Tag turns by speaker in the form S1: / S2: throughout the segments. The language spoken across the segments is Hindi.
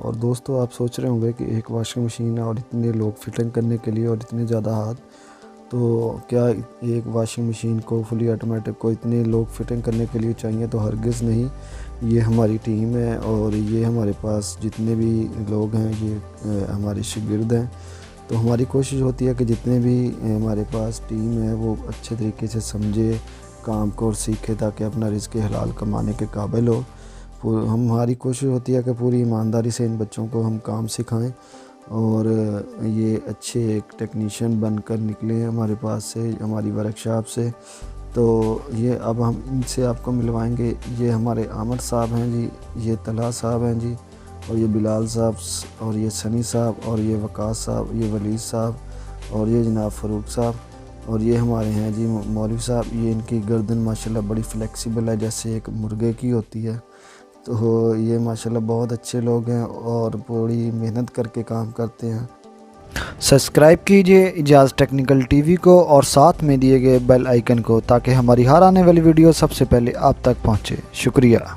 S1: और दोस्तों, आप सोच रहे होंगे कि एक वॉशिंग मशीन और इतने लोग फिटिंग करने के लिए और इतने ज़्यादा हाथ, तो क्या एक वॉशिंग मशीन को फुली ऑटोमेटिक को इतने लोग फिटिंग करने के लिए चाहिए? तो हरगिज़ नहीं। ये हमारी टीम है और ये हमारे पास जितने भी लोग हैं ये हमारे शागिर्द हैं। तो हमारी कोशिश होती है कि जितने भी हमारे पास टीम है वो अच्छे तरीके से समझे काम को और सीखे, ताकि अपना रिज़्क़ हलाल कमाने के काबिल हो। हमारी कोशिश होती है कि पूरी ईमानदारी से इन बच्चों को हम काम सिखाएं और ये अच्छे एक टेक्नीशियन बनकर निकले हमारे पास से, हमारी वर्कशॉप से। तो ये अब हम इनसे आपको मिलवाएंगे। ये हमारे आमिर साहब हैं जी, ये तलहा साहब हैं जी, और ये बिलाल साहब, और ये सनी साहब, और ये वकास साहब, ये वलीद साहब, और ये जनाब फ़ारूक साहब, और ये हमारे हैं जी मौलवी साहब। ये इनकी गर्दन माशाल्लाह बड़ी फ्लेक्सिबल है, जैसे एक मुर्गे की होती है। तो ये माशाल्लाह बहुत अच्छे लोग हैं और बड़ी मेहनत करके काम करते हैं।
S2: सब्सक्राइब कीजिए इजाज़ टेक्निकल टीवी को और साथ में दिए गए बेल आइकन को, ताकि हमारी हर आने वाली वीडियो सबसे पहले आप तक पहुंचे। शुक्रिया।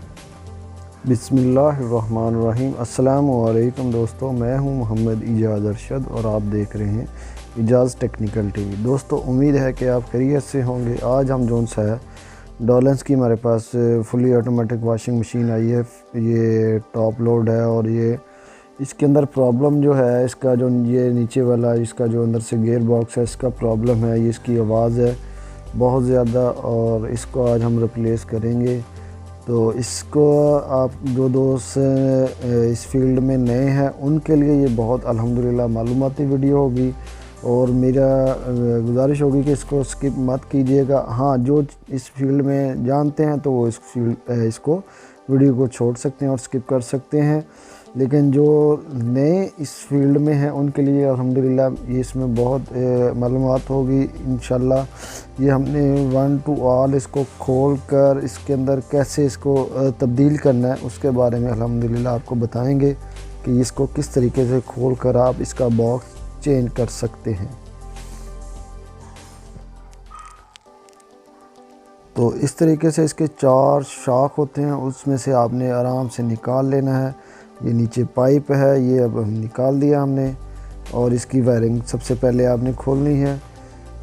S1: बिस्मिल्लाहिर्रहमानिर्रहीम। अस्सलाम वालेकुम दोस्तों, मैं हूं मोहम्मद इजाज़ अरशद और आप देख रहे हैं इजाज़ टेक्निकल टीवी। दोस्तों, उम्मीद है कि आप खैरियत से होंगे। आज हम जोन सा है डॉलेंस की हमारे पास फुली ऑटोमेटिक वॉशिंग मशीन आई है। ये टॉप लोड है और ये इसके अंदर प्रॉब्लम जो है, इसका जो ये नीचे वाला इसका जो अंदर से गियर बॉक्स है, इसका प्रॉब्लम है। ये इसकी आवाज़ है बहुत ज़्यादा और इसको आज हम रिप्लेस करेंगे। तो इसको आप जो दोस्त इस फील्ड में नए हैं उनके लिए ये बहुत अल्हम्दुलिल्लाह मालूमाती वीडियो होगी और मेरा गुजारिश होगी कि इसको स्किप मत कीजिएगा। हाँ, जो इस फील्ड में जानते हैं तो वो इसको वीडियो को छोड़ सकते हैं और स्किप कर सकते हैं, लेकिन जो नए इस फील्ड में हैं उनके लिए अल्हम्दुलिल्लाह ये इसमें बहुत मालूमात होगी इंशाल्लाह। ये हमने 1 to all इसको खोल कर इसके अंदर कैसे इसको तब्दील करना है उसके बारे में अल्हम्दुलिल्लाह आपको बताएंगे कि इसको किस तरीके से खोल कर आप इसका बॉक्स चेंज कर सकते हैं। तो इस तरीके से इसके 4 शाख होते हैं, उसमें से आपने आराम से निकाल लेना है। ये नीचे पाइप है, ये अब हम निकाल दिया हमने। और इसकी वायरिंग सबसे पहले आपने खोलनी है।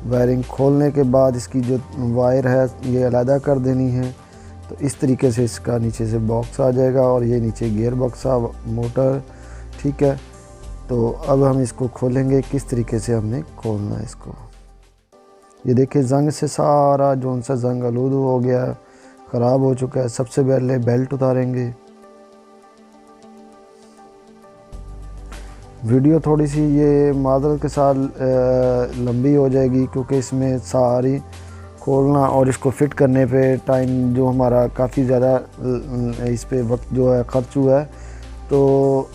S1: वायरिंग खोलने के बाद इसकी जो वायर है ये अलग कर देनी है। तो इस तरीके से इसका नीचे से बॉक्स आ जाएगा और ये नीचे गियर बॉक्स मोटर, ठीक है। तो अब हम इसको खोलेंगे, किस तरीके से हमने खोलना है इसको। ये देखिए जंग से सारा जोन सा जंग आलूद हो गया, ख़राब हो चुका है। सबसे पहले बेल्ट उतारेंगे। वीडियो थोड़ी सी ये माजरत के साथ लंबी हो जाएगी, क्योंकि इसमें सारी खोलना और इसको फिट करने पे टाइम जो हमारा काफ़ी ज़्यादा इस पे वक्त जो है ख़र्च हुआ है। तो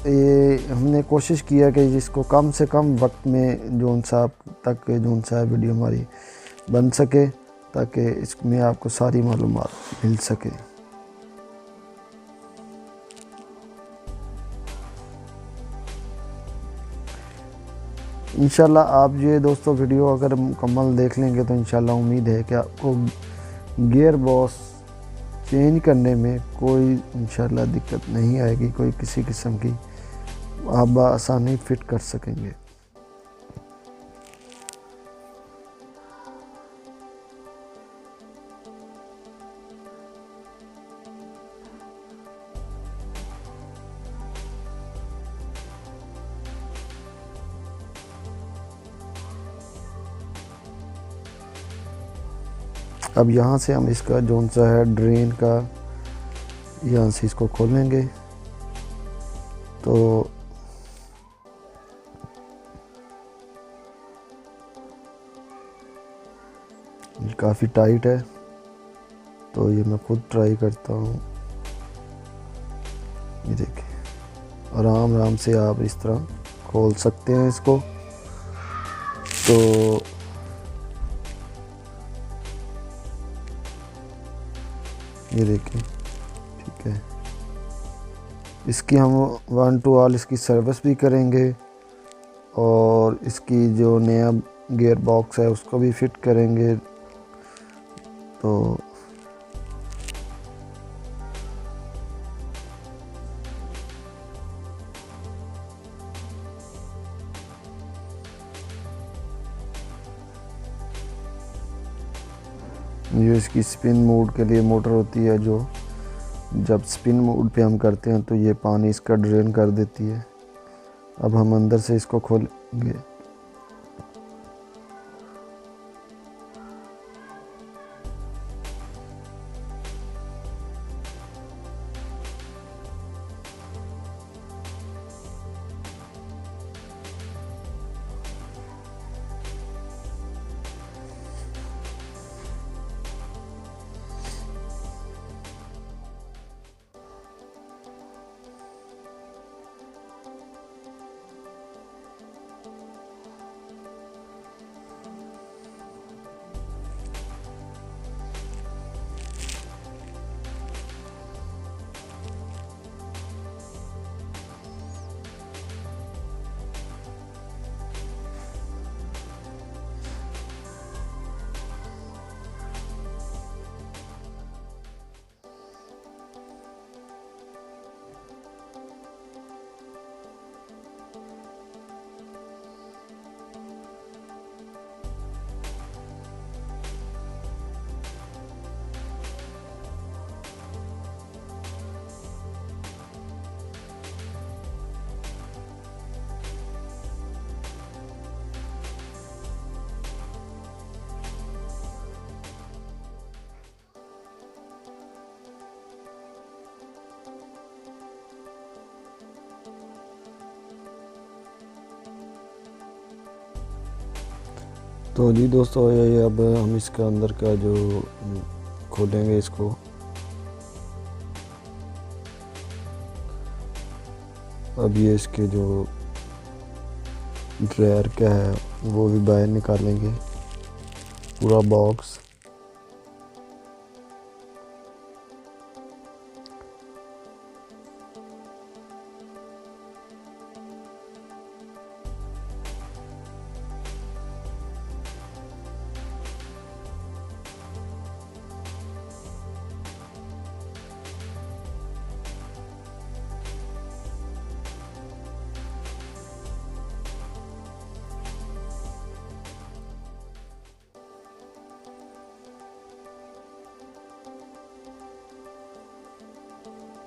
S1: ये हमने कोशिश किया कि इसको कम से कम वक्त में जोन सा तक जोन सा वीडियो हमारी बन सके, ताकि इसमें आपको सारी मालूमात मिल सके। इंशाल्लाह आप ये दोस्तों वीडियो अगर मुकम्मल देख लेंगे तो इंशाल्लाह उम्मीद है कि आपको गियर बॉक्स चेंज करने में कोई इंशाल्लाह दिक्कत नहीं आएगी, कोई किसी किस्म की, आप आसानी फिट कर सकेंगे। अब यहाँ से हम इसका जोन सा है ड्रेन का, यहाँ से इसको खोलेंगे। तो ये काफ़ी टाइट है, तो ये मैं खुद ट्राई करता हूँ। ये देखिए आराम आराम से आप इस तरह खोल सकते हैं इसको। तो ये देखिए, ठीक है। इसकी हम 1 to all इसकी सर्विस भी करेंगे और इसकी जो नया गियर बॉक्स है उसको भी फिट करेंगे। तो ये इसकी स्पिन मोड के लिए मोटर होती है, जो जब स्पिन मोड पे हम करते हैं तो ये पानी इसका ड्रेन कर देती है। अब हम अंदर से इसको खोलेंगे। तो जी दोस्तों, ये अब हम इसके अंदर का जो खोलेंगे इसको। अब ये इसके जो ड्रायर क्या है वो भी बाहर निकालेंगे, पूरा बॉक्स।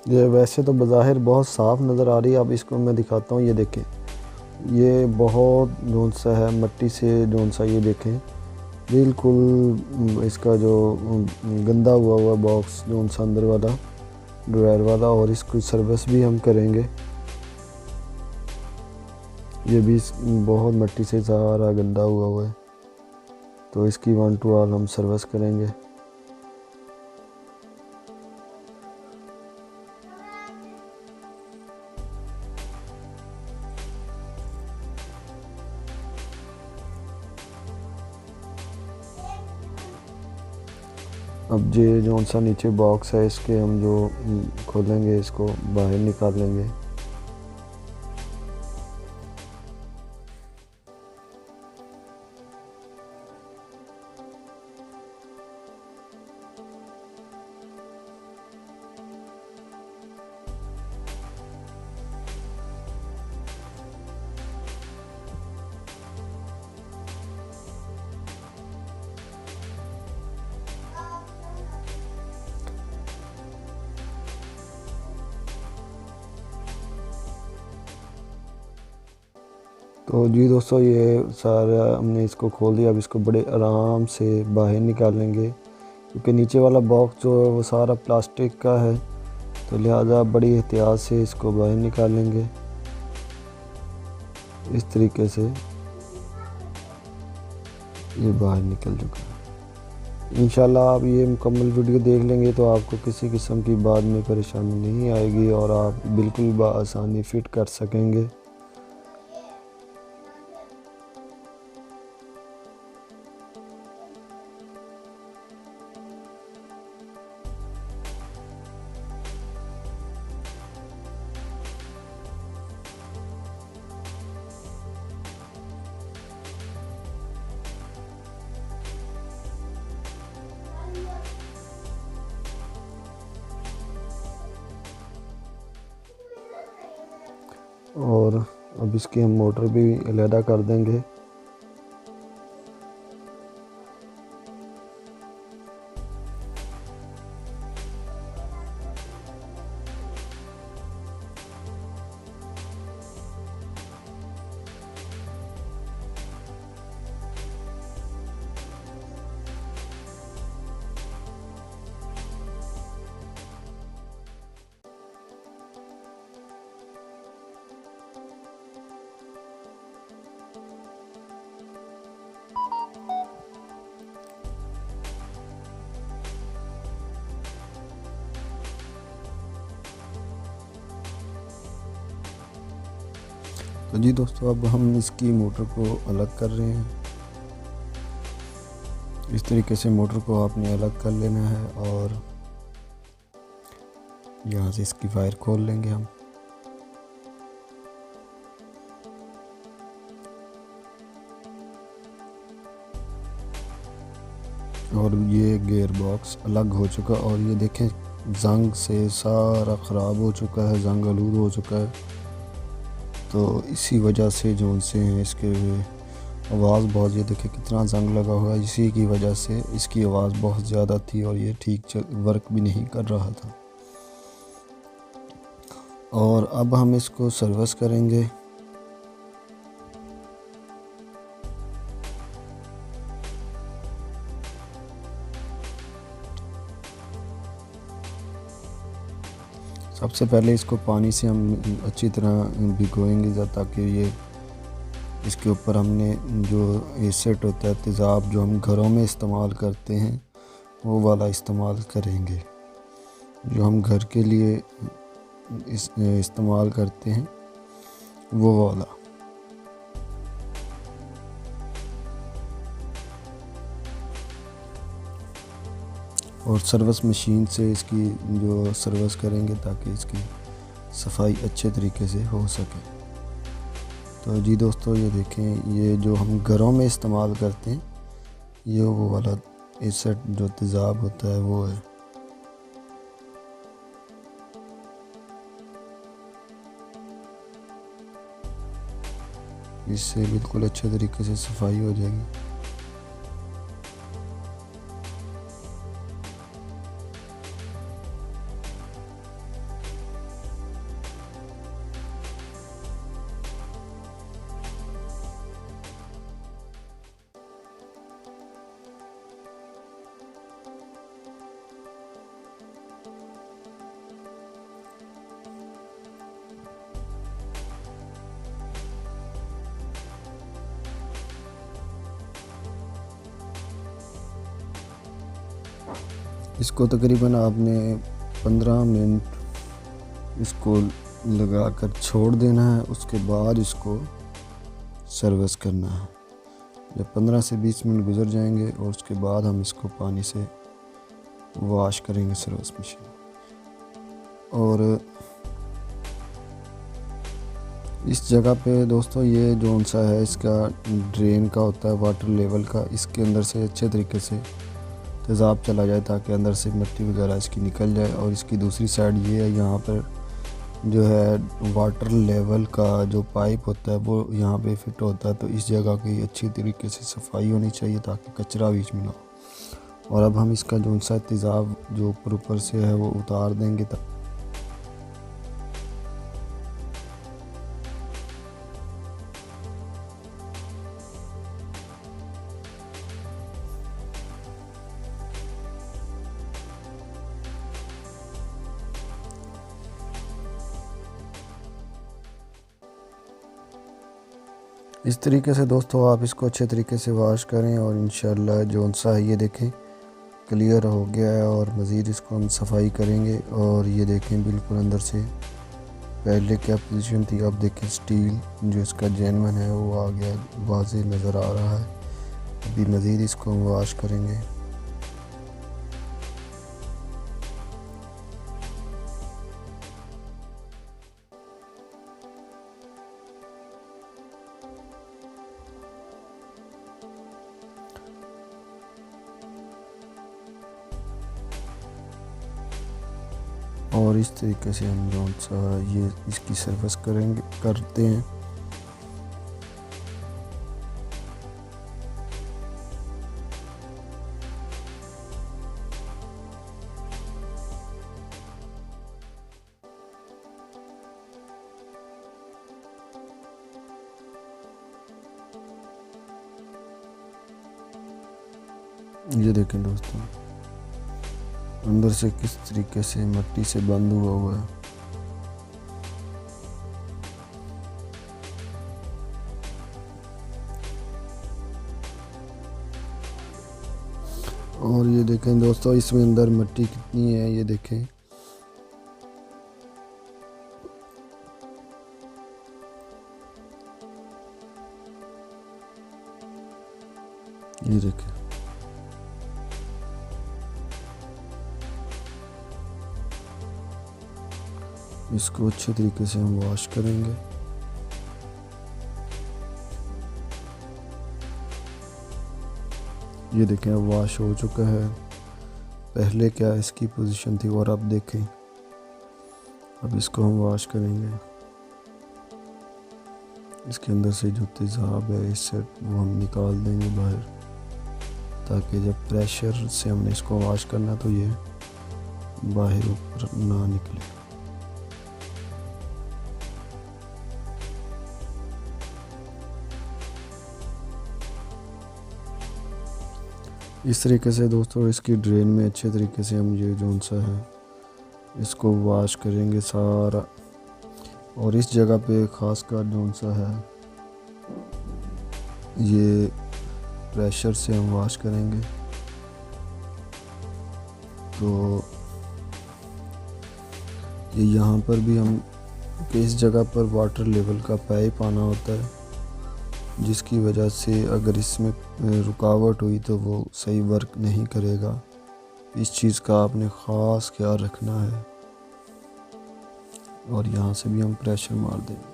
S1: ये वैसे तो बज़ाहिर बहुत साफ़ नज़र आ रही है। अब इसको मैं दिखाता हूँ। ये देखें, ये बहुत जौन सा है मट्टी से, जौन सा ये देखें बिल्कुल इसका जो गंदा हुआ बॉक्स जौन सा अंदर वाला ड्रायर वाला, और इसकी सर्विस भी हम करेंगे। ये भी बहुत मट्टी से सारा गंदा हुआ है, तो इसकी 1 to all हम सर्विस करेंगे। अब ये जौन सा नीचे बॉक्स है इसके हम जो खोलेंगे, इसको बाहर निकालेंगे। तो जी दोस्तों, ये सारा हमने इसको खोल दिया। अब इसको बड़े आराम से बाहर निकालेंगे, क्योंकि नीचे वाला बॉक्स जो है वो सारा प्लास्टिक का है, तो लिहाजा बड़ी एहतियात से इसको बाहर निकालेंगे इस तरीके से। ये बाहर निकल चुका है। इंशाल्लाह आप ये मुकम्मल वीडियो देख लेंगे तो आपको किसी किस्म की बाद में परेशानी नहीं आएगी और आप बिल्कुल बआसानी फ़िट कर सकेंगे। और अब इसकी हम मोटर भी अलहदा कर देंगे। तो जी दोस्तों, अब हम इसकी मोटर को अलग कर रहे हैं। इस तरीके से मोटर को आपने अलग कर लेना है और यहाँ से इसकी वायर खोल लेंगे हम। और ये गियर बॉक्स अलग हो चुका और ये देखें जंग से सारा ख़राब हो चुका है, जंग आलूद हो चुका है। तो इसी वजह से जो से हैं इसके आवाज़ बहुत, ये देखें कितना जंग लगा हुआ है, इसी की वजह से इसकी आवाज़ बहुत ज़्यादा थी और ये ठीक वर्क भी नहीं कर रहा था। और अब हम इसको सर्विस करेंगे। सबसे पहले इसको पानी से हम अच्छी तरह भिगोएंगे ताकि ये इसके ऊपर हमने जो एसिड होता है, तेज़ाब जो हम घरों में इस्तेमाल करते हैं वो वाला इस्तेमाल करेंगे, जो हम घर के लिए इस्तेमाल करते हैं वो वाला। और सर्विस मशीन से इसकी जो सर्विस करेंगे ताकि इसकी सफाई अच्छे तरीके से हो सके। तो जी दोस्तों, ये देखें, ये जो हम घरों में इस्तेमाल करते हैं ये वो वाला एसिड जो तेज़ाब होता है वो है। इससे बिल्कुल अच्छे तरीके से सफाई हो जाएगी। इसको तकरीबन आपने 15 मिनट इसको लगा कर छोड़ देना है। उसके बाद इसको सर्विस करना है। जब 15 से 20 मिनट गुजर जाएंगे और उसके बाद हम इसको पानी से वॉश करेंगे सर्विस मशीन। और इस जगह पे दोस्तों, ये जो सा है इसका ड्रेन का होता है, वाटर लेवल का, इसके अंदर से अच्छे तरीके से तेज़ाब चला जाए ताकि अंदर से मिट्टी वगैरह इसकी निकल जाए। और इसकी दूसरी साइड ये है, यहाँ पर जो है वाटर लेवल का जो पाइप होता है वो यहाँ पे फिट होता है। तो इस जगह की अच्छी तरीके से सफाई होनी चाहिए ताकि कचरा बीच में ना हो। और अब हम इसका जो सा तेज़ाब जो ऊपर से है वो उतार देंगे। इस तरीके से दोस्तों आप इसको अच्छे तरीके से वॉश करें और इंशाल्लाह जो सा है ये देखें क्लियर हो गया है। और मज़ीद इसको हम सफाई करेंगे। और ये देखें बिल्कुल अंदर से पहले क्या पोजीशन थी, अब देखें स्टील जो इसका जेन्युइन है वो आ गया, वाज़ेह नज़र आ रहा है। अभी मज़ीद इसको हम वॉश करेंगे। और इस तरीके से हम जो सा ये इसकी सर्विस करते हैं। ये देखें दोस्तों अंदर से किस तरीके से मिट्टी से बंद हुआ है। और ये देखें दोस्तों इसमें अंदर मिट्टी कितनी है, ये देखें। ये देखिए, इसको अच्छे तरीके से हम वॉश करेंगे। ये देखें अब वॉश हो चुका है। पहले क्या इसकी पोजीशन थी और अब देखें, अब इसको हम वॉश करेंगे। इसके अंदर से जो तेज़ाब है इससे वो हम निकाल देंगे बाहर, ताकि जब प्रेशर से हमने इसको वॉश करना तो ये बाहर ऊपर ना निकले। इस तरीके से दोस्तों इसकी ड्रेन में अच्छे तरीके से हम ये जो सा है इसको वॉश करेंगे सारा। और इस जगह पे ख़ास कर जो सा है ये प्रेशर से हम वॉश करेंगे। तो ये यहाँ पर भी हम इस जगह पर वाटर लेवल का पाइप आना होता है, जिसकी वजह से अगर इसमें रुकावट हुई तो वो सही वर्क नहीं करेगा। इस चीज़ का आपने ख़ास ख्याल रखना है। और यहाँ से भी हम प्रेशर मार देंगे।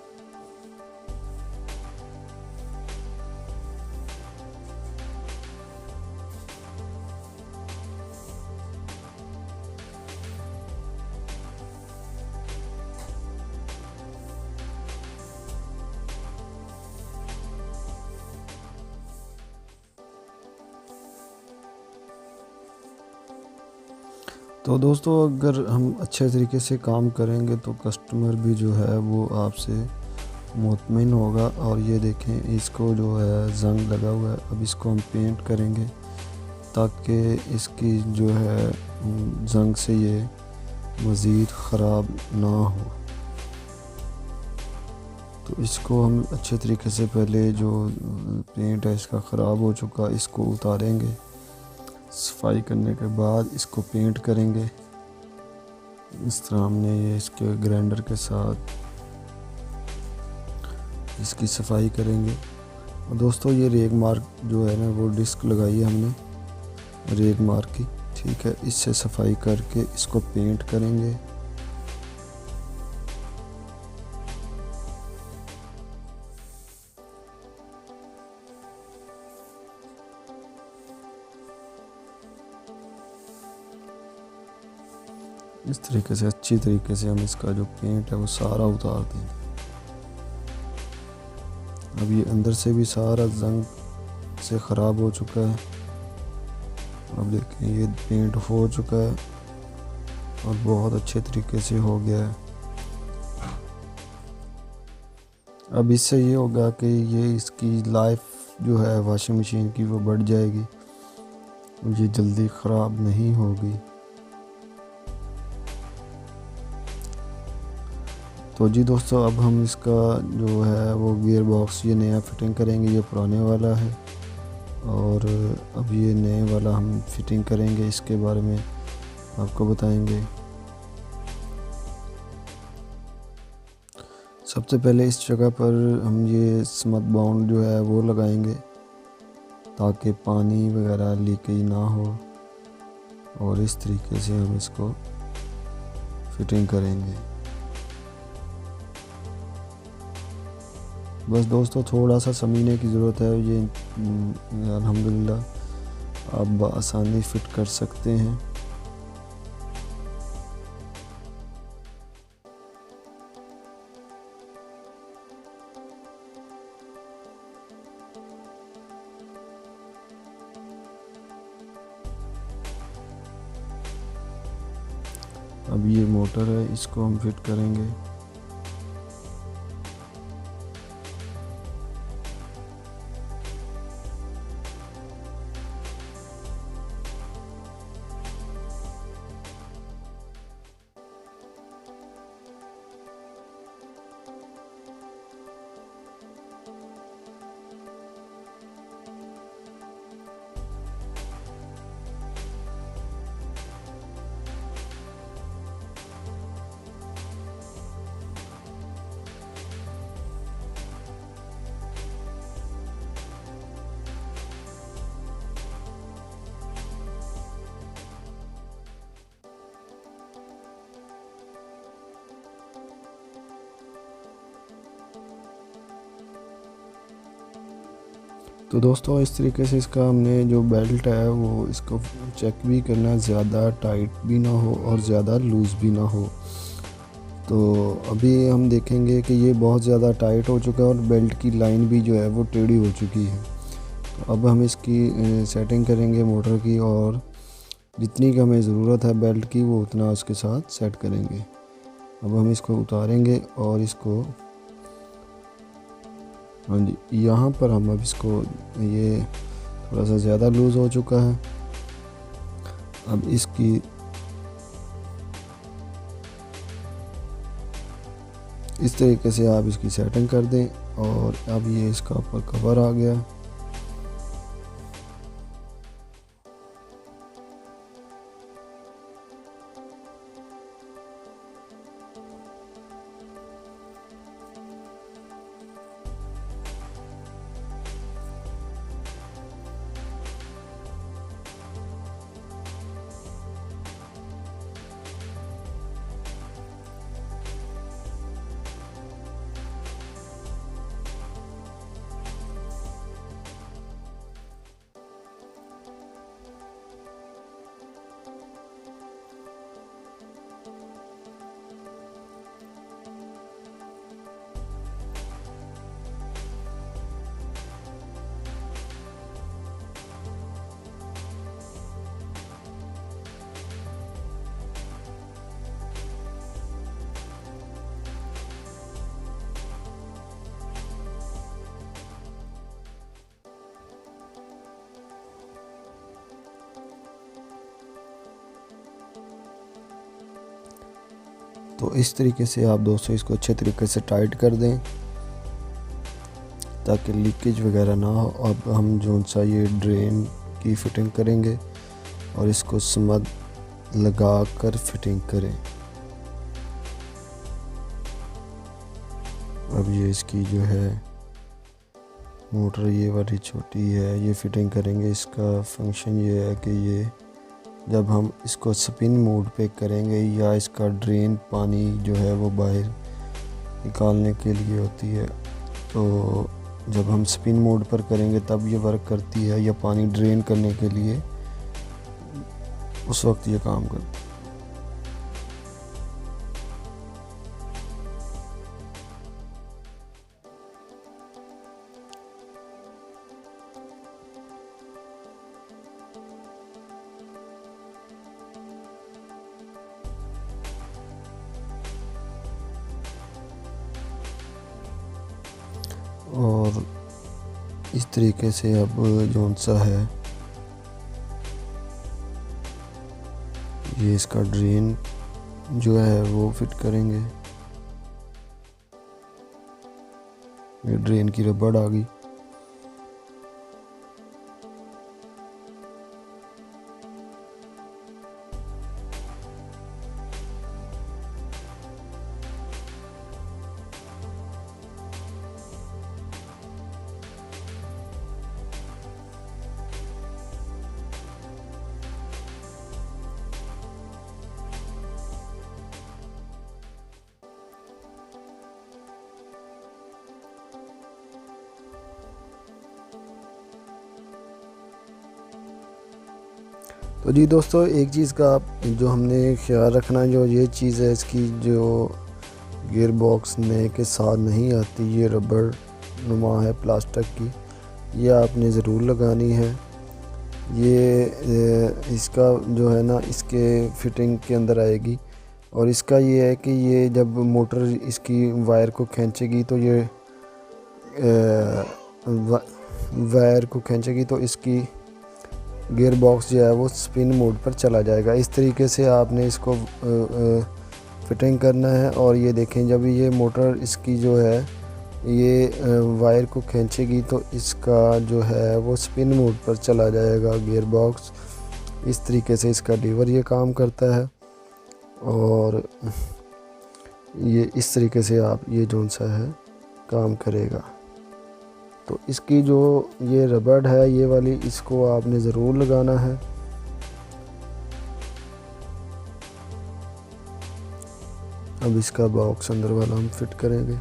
S1: तो दोस्तों अगर हम अच्छे तरीके से काम करेंगे तो कस्टमर भी जो है वो आपसे मुतमिन होगा। और ये देखें इसको जो है जंग लगा हुआ है, अब इसको हम पेंट करेंगे ताकि इसकी जो है जंग से ये मज़ीद ख़राब ना हो। तो इसको हम अच्छे तरीके से पहले जो पेंट है इसका ख़राब हो चुका इसको उतारेंगे। सफाई करने के बाद इसको पेंट करेंगे। इस तरह हमने ये इसके ग्राइंडर के साथ इसकी सफाई करेंगे। और दोस्तों ये रेग मार्क जो है ना वो डिस्क लगाई है हमने रेग मार्क की, ठीक है। इससे सफाई करके इसको पेंट करेंगे। इस तरीके से अच्छी तरीके से हम इसका जो पेंट है वो सारा उतार देंगे। अब ये अंदर से भी सारा जंग से ख़राब हो चुका है। अब देखें ये पेंट हो चुका है और बहुत अच्छे तरीके से हो गया है। अब इससे ये होगा कि ये इसकी लाइफ जो है वॉशिंग मशीन की वो बढ़ जाएगी, ये जल्दी ख़राब नहीं होगी। तो जी दोस्तों अब हम इसका जो है वो गियर बॉक्स ये नया फिटिंग करेंगे। ये पुराने वाला है और अब ये नए वाला हम फिटिंग करेंगे। इसके बारे में आपको बताएंगे। सबसे पहले इस जगह पर हम ये स्मथ बाउंड जो है वो लगाएंगे ताकि पानी वगैरह लीकेज ना हो। और इस तरीके से हम इसको फिटिंग करेंगे। बस दोस्तों थोड़ा सा समझने की ज़रूरत है। ये अल्हम्दुलिल्लाह आप आसानी फिट कर सकते हैं। अब ये मोटर है इसको हम फिट करेंगे। तो दोस्तों इस तरीके से इसका हमने जो बेल्ट है वो इसको चेक भी करना, ज़्यादा टाइट भी ना हो और ज़्यादा लूज़ भी ना हो। तो अभी हम देखेंगे कि ये बहुत ज़्यादा टाइट हो चुका है और बेल्ट की लाइन भी जो है वो टेढ़ी हो चुकी है। तो अब हम इसकी सेटिंग करेंगे मोटर की, और जितनी की हमें ज़रूरत है बेल्ट की वो उतना उसके साथ सेट करेंगे। अब हम इसको उतारेंगे और इसको, हाँ जी, यहाँ पर हम अब इसको, ये थोड़ा सा ज़्यादा लूज़ हो चुका है। अब इसकी इस तरीके से आप इसकी सेटिंग कर दें, और अब ये इसका ऊपर कवर आ गया। तो इस तरीके से आप दोस्तों इसको अच्छे तरीके से टाइट कर दें ताकि लीकेज वगैरह ना हो। अब हम जो सा ये ड्रेन की फिटिंग करेंगे और इसको समझ लगा कर फिटिंग करें। अब ये इसकी जो है मोटर ये वाली छोटी है, ये फिटिंग करेंगे। इसका फंक्शन ये है कि ये जब हम इसको स्पिन मोड पे करेंगे या इसका ड्रेन पानी जो है वो बाहर निकालने के लिए होती है, तो जब हम स्पिन मोड पर करेंगे तब ये वर्क करती है, या पानी ड्रेन करने के लिए उस वक्त ये काम करती है। और इस तरीके से अब जौन सा है ये इसका ड्रेन जो है वो फिट करेंगे। ये ड्रेन की रबड़ आ गई। तो जी दोस्तों एक चीज़ का जो हमने ख्याल रखना, जो ये चीज़ है इसकी जो गियर बॉक्स नए के साथ नहीं आती, ये रबड़ नुमा है प्लास्टिक की, ये आपने ज़रूर लगानी है। ये इसका जो है ना इसके फिटिंग के अंदर आएगी, और इसका ये है कि ये जब मोटर इसकी वायर को खींचेगी तो ये वायर को खींचेगी तो इसकी गियर बॉक्स जो है वो स्पिन मोड पर चला जाएगा। इस तरीके से आपने इसको फिटिंग करना है। और ये देखें जब ये मोटर इसकी जो है ये वायर को खींचेगी तो इसका जो है वो स्पिन मोड पर चला जाएगा गियर बॉक्स। इस तरीके से इसका लीवर ये काम करता है, और ये इस तरीके से आप ये जोन सा है काम करेगा। तो इसकी जो ये रबड़ है ये वाली, इसको आपने ज़रूर लगाना है। अब इसका बॉक्स अंदर वाला हम फिट करेंगे।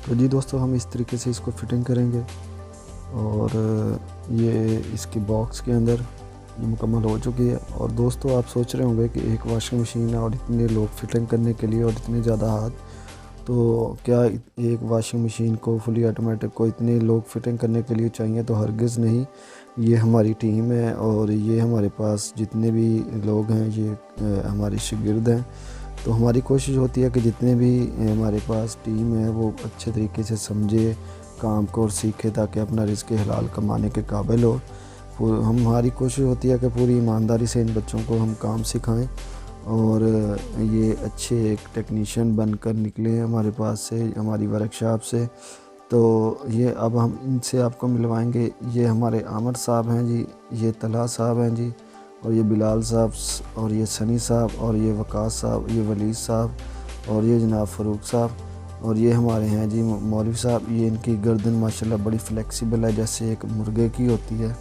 S1: तो जी दोस्तों, हम इस तरीके से इसको फिटिंग करेंगे और ये इसकी बॉक्स के अंदर ये मुकम्मल हो चुकी है। और दोस्तों, आप सोच रहे होंगे कि एक वॉशिंग मशीन और इतने लोग फिटिंग करने के लिए और इतने ज़्यादा हाथ, तो क्या एक वॉशिंग मशीन को फुली ऑटोमेटिक को इतने लोग फिटिंग करने के लिए चाहिए? तो हरगिज़ नहीं। ये हमारी टीम है और ये हमारे पास जितने भी लोग हैं ये हमारे शागिर्द हैं। तो हमारी कोशिश होती है कि जितने भी हमारे पास टीम है वो अच्छे तरीके से समझे काम को और सीखे, ताकि अपना रिज़्क़ हलाल कमाने के काबिल हो। हमारी कोशिश होती है कि पूरी ईमानदारी से इन बच्चों को हम काम सिखाएं और ये अच्छे एक टेक्नीशियन बनकर निकले हैं हमारे पास से, हमारी वर्कशॉप से। तो ये अब हम इनसे आपको मिलवाएंगे। ये हमारे आमिर साहब हैं जी, ये तलहा साहब हैं जी, और ये बिलाल साहब, और ये सनी साहब, और ये वकास साहब, ये वलीद साहब, और ये जनाब फ़रूक साहब, और ये हमारे हैं जी मौलवी साहब। ये इनकी गर्दन माशाल्लाह बड़ी फ्लेक्सिबल है, जैसे एक मुर्गे की होती है।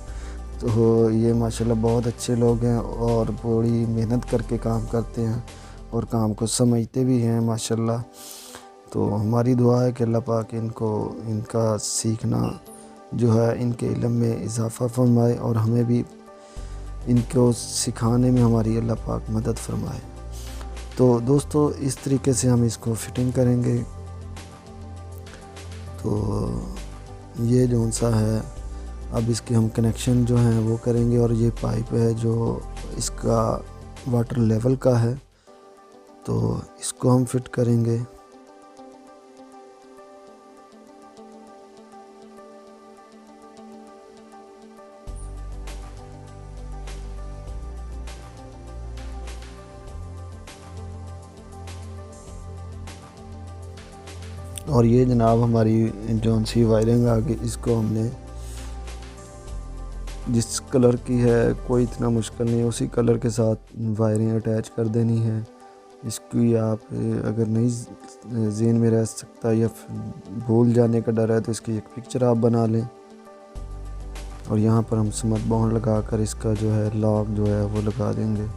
S1: तो ये माशाल्लाह बहुत अच्छे लोग हैं और बड़ी मेहनत करके काम करते हैं और काम को समझते भी हैं माशाल्लाह। तो हमारी दुआ है कि अल्लाह पाक इनको इनका सीखना जो है इनके इल्म में इजाफ़ा फरमाए और हमें भी इनको सिखाने में हमारी अल्लाह पाक मदद फरमाए। तो दोस्तों, इस तरीके से हम इसको फिटिंग करेंगे। तो ये जौन सा है, अब इसके हम कनेक्शन जो हैं वो करेंगे। और ये पाइप है जो इसका वाटर लेवल का है, तो इसको हम फिट करेंगे। और ये जनाब हमारी जौन सी वायरिंग आ गई, इसको हमने जिस कलर की है कोई इतना मुश्किल नहीं है, उसी कलर के साथ वायरिंग अटैच कर देनी है। इसकी आप अगर नहीं ज़हन में रह सकता या भूल जाने का डर है तो इसकी एक पिक्चर आप बना लें और यहाँ पर हम स्मट बॉन्ड लगा कर इसका जो है लॉक जो है वो लगा देंगे।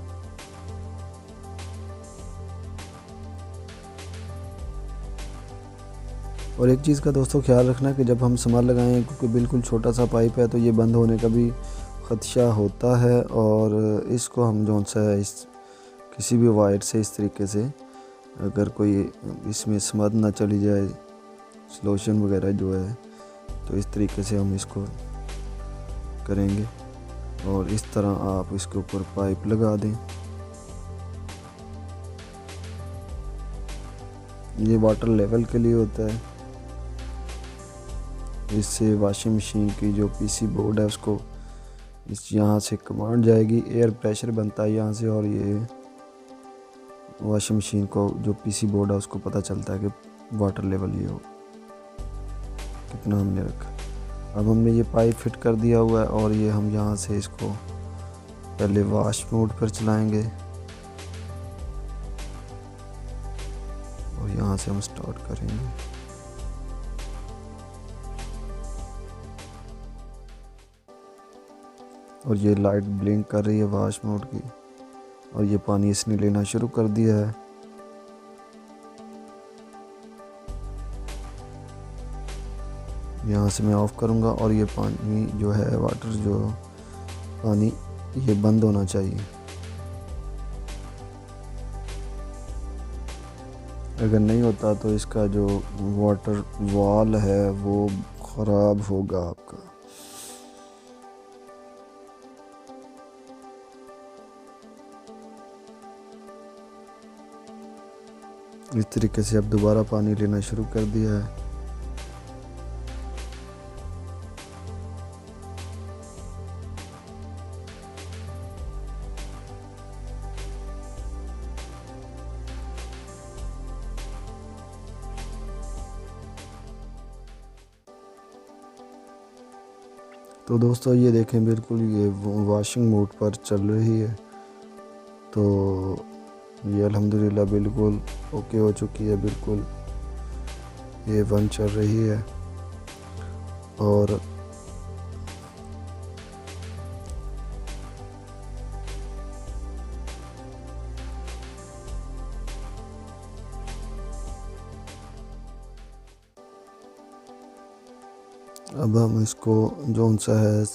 S1: और एक चीज़ का दोस्तों ख्याल रखना कि जब हम स्मट लगाएं, क्योंकि बिल्कुल छोटा सा पाइप है तो ये बंद होने का भी ख़दशा होता है। और इसको हम जौन सा है इस किसी भी वायर से इस तरीके से, अगर कोई इसमें स्मद ना चली जाए सॉल्यूशन वगैरह जो है, तो इस तरीके से हम इसको करेंगे। और इस तरह आप इसके ऊपर पाइप लगा दें। ये वाटर लेवल के लिए होता है। इससे वॉशिंग मशीन की जो पीसी बोर्ड है उसको इस यहाँ से कमांड जाएगी, एयर प्रेशर बनता है यहाँ से, और ये वॉशिंग मशीन को जो पीसी बोर्ड है उसको पता चलता है कि वाटर लेवल ये हो कितना हमने रखा। अब हमने ये पाइप फिट कर दिया हुआ है और ये हम यहाँ से इसको पहले वॉश मोड पर चलाएंगे और यहाँ से हम स्टार्ट करेंगे। और ये लाइट ब्लिंक कर रही है वॉश मोड की, और ये पानी इसने लेना शुरू कर दिया है। यहाँ से मैं ऑफ़ करूँगा और ये पानी जो है वाटर जो पानी ये बंद होना चाहिए। अगर नहीं होता तो इसका जो वाटर वॉल है वो ख़राब होगा आपका। इस तरीके से अब दोबारा पानी लेना शुरू कर दिया है। तो दोस्तों ये देखें, बिल्कुल ये वॉशिंग मोड पर चल रही है। तो ये अल्हम्दुलिल्लाह बिल्कुल ओके हो चुकी है, बिल्कुल A1 चल रही है। और अब हम इसको जो सा है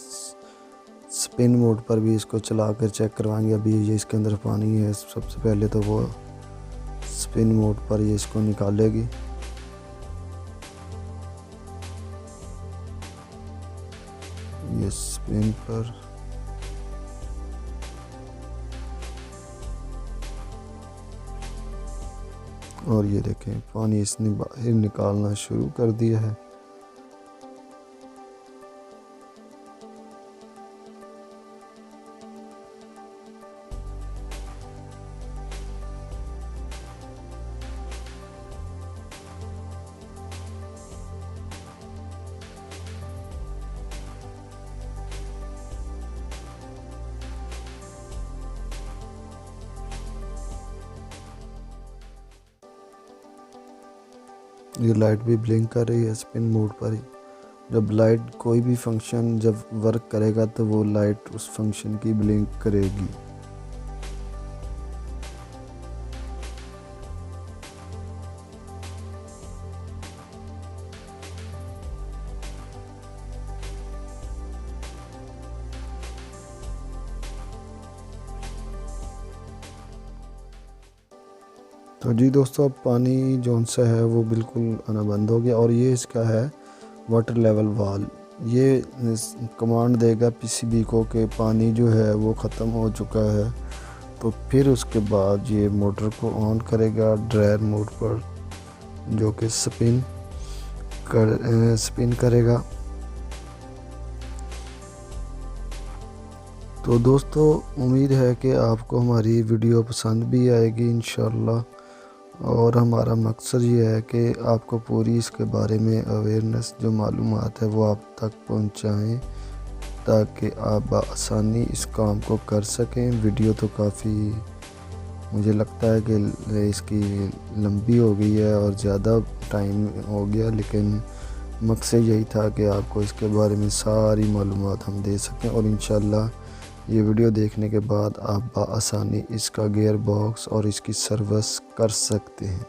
S1: स्पिन मोड पर भी इसको चला कर चेक करवाएंगे। अभी ये इसके अंदर पानी है, सबसे पहले तो वो स्पिन मोड पर ये इसको निकालेगी। ये स्पिन पर और ये देखें पानी इसने बाहर निकालना शुरू कर दिया है। ये लाइट भी ब्लिंक कर रही है स्पिन मोड पर ही। जब लाइट कोई भी फंक्शन जब वर्क करेगा तो वो लाइट उस फंक्शन की ब्लिंक करेगी। तो जी दोस्तों, अब पानी जौन सा है वो बिल्कुल आना बंद हो गया और ये इसका है वाटर लेवल वाल। ये कमांड देगा पीसीबी को कि पानी जो है वो ख़त्म हो चुका है। तो फिर उसके बाद ये मोटर को ऑन करेगा ड्रायर मोड पर, जो कि स्पिन करेगा। तो दोस्तों, उम्मीद है कि आपको हमारी वीडियो पसंद भी आएगी इंशाल्लाह। और हमारा मकसद ये है कि आपको पूरी इसके बारे में अवेयरनेस जो मालूमात है वो आप तक पहुंचाएं, ताकि आप आसानी इस काम को कर सकें। वीडियो तो काफ़ी मुझे लगता है कि इसकी लंबी हो गई है और ज़्यादा टाइम हो गया, लेकिन मकसद यही था कि आपको इसके बारे में सारी मालूमात हम दे सकें। और इंशाल्लाह ये वीडियो देखने के बाद आप आसानी इसका गियर बॉक्स और इसकी सर्विस कर सकते हैं।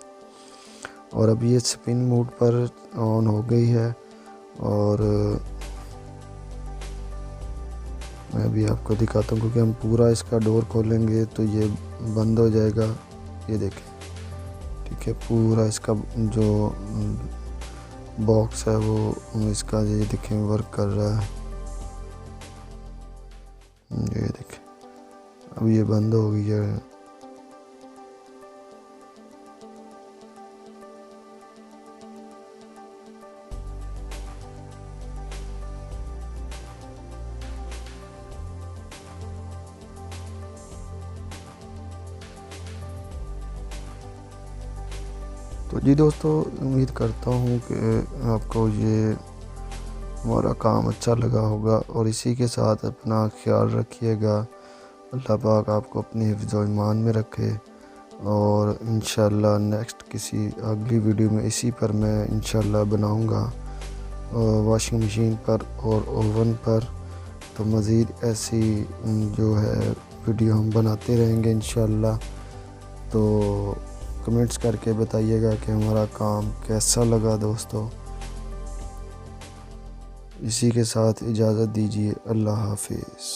S1: और अब ये स्पिन मोड पर ऑन हो गई है और मैं अभी आपको दिखाता हूँ, क्योंकि हम पूरा इसका डोर खोलेंगे तो ये बंद हो जाएगा। ये देखें, ठीक है, पूरा इसका जो बॉक्स है वो इसका ये देखें वर्क कर रहा है। ये देखें, अब ये बंद हो गई है। तो जी दोस्तों, उम्मीद करता हूँ कि आपको ये हमारा काम अच्छा लगा होगा। और इसी के साथ अपना ख्याल रखिएगा। अल्लाह पाक आपको अपनी हिफ्ज़ और ईमान में रखे। और इंशाल्लाह नेक्स्ट किसी अगली वीडियो में इसी पर मैं इंशाल्लाह बनाऊँगा वॉशिंग मशीन पर और ओवन पर। तो मज़ीद ऐसी जो है वीडियो हम बनाते रहेंगे इंशाल्लाह। तो कमेंट्स करके बताइएगा कि हमारा काम कैसा लगा दोस्तों। इसी के साथ इजाज़त दीजिए। अल्लाह हाफिज़।